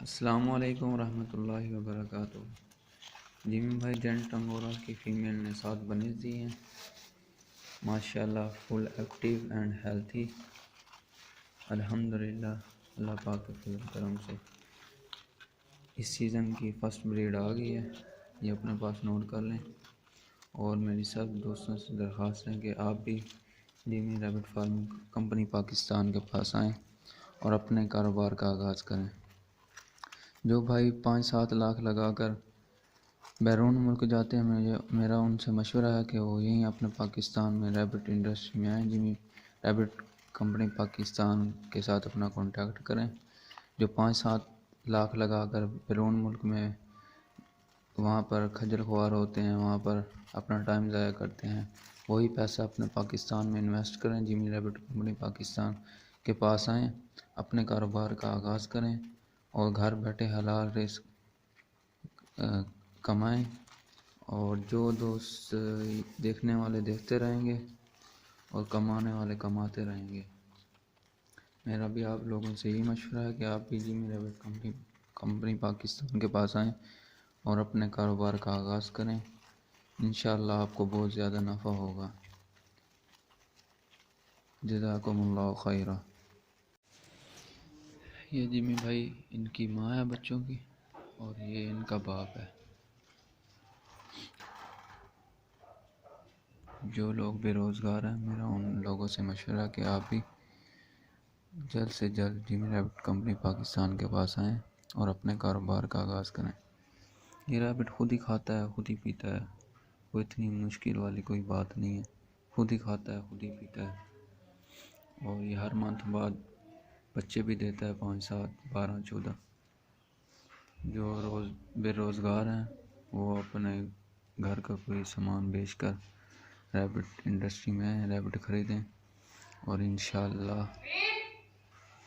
السلام علیکم ورحمۃ اللہ وبرکاتہ۔ جمی بھائی جنٹ انگورا کی فیمیل نے 7 بنیز دی ہیں، ماشاءاللہ فل ایکٹیو اینڈ ہیلتھی، الحمدللہ اللہ پاک کے فضل کرم سے اس سیزن کی فرسٹ بریڈ آ گئی ہے، یہ اپنے پاس نوٹ کر لیں۔ اور میری سب دوستوں سے درخواست ہے کہ آپ بھی جمی ریبٹ فارم کمپنی پاکستان کے پاس آئیں اور اپنے کاروبار کا آغاز کریں۔ جو بھائی 5-7 لاکھ لگا کر بیرون ملک جاتے ہیں، میرا ان سے مشورہ ہے کہ وہ یہیں اپنے پاکستان میں ریبٹ انڈسٹری میں آئیں، جمی ریبٹ کمپنی پاکستان کے ساتھ اپنا کانٹیکٹ کریں۔ جو 5-7 لاکھ لگا کر بیرون ملک میں وہاں پر کھجل خوار ہوتے ہیں، وہاں پر اپنا ٹائم ضائع کرتے ہیں، وہی پیسہ اپنے پاکستان میں انویسٹ کریں۔ جمی ریبٹ کمپنی پاکستان کے پاس آئیں، اپنے کاروبار کا آغاز کریں اور گھر بیٹھے حلال رزق کمائیں۔ اور جو دوست دیکھنے والے دیکھتے رہیں گے اور کمانے والے کماتے رہیں گے۔ میرا بھی آپ لوگوں سے یہی مشورہ ہے کہ آپ بھی جمی ریبٹ کمپنی پاکستان کے پاس آئیں اور اپنے کاروبار کا آغاز کریں، انشاءاللہ آپ کو بہت زیادہ نفع ہوگا۔ جزاکم اللہ خیرہ۔ یہ جمی بھائی ان کی ماں ہے بچوں کی، اور یہ ان کا باپ ہے۔ جو لوگ بے روزگار ہیں، میرا ان لوگوں سے مشورہ ہے کہ آپ بھی جلد سے جلد جمی ریبٹ کمپنی پاکستان کے پاس آئیں اور اپنے کاروبار کا آغاز کریں۔ یہ ریبٹ خود ہی کھاتا ہے، خود ہی پیتا ہے، وہ اتنی مشکل والی کوئی بات نہیں ہے، خود ہی کھاتا ہے، خود ہی پیتا ہے، اور یہ ہر منتھ بعد بچے بھی دیتا ہے، 5, 7, 12, 14۔ جو بے روزگار ہیں وہ اپنے گھر کا کوئی سامان بیچ کر ریبٹ انڈسٹری میں آئیں، ریبٹ خریدیں، اور انشاءاللہ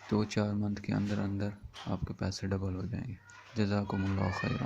2-4 منتھ کے اندر آپ کے پیسے ڈبل ہو جائیں گے۔ جزاکم اللہ خیرہ۔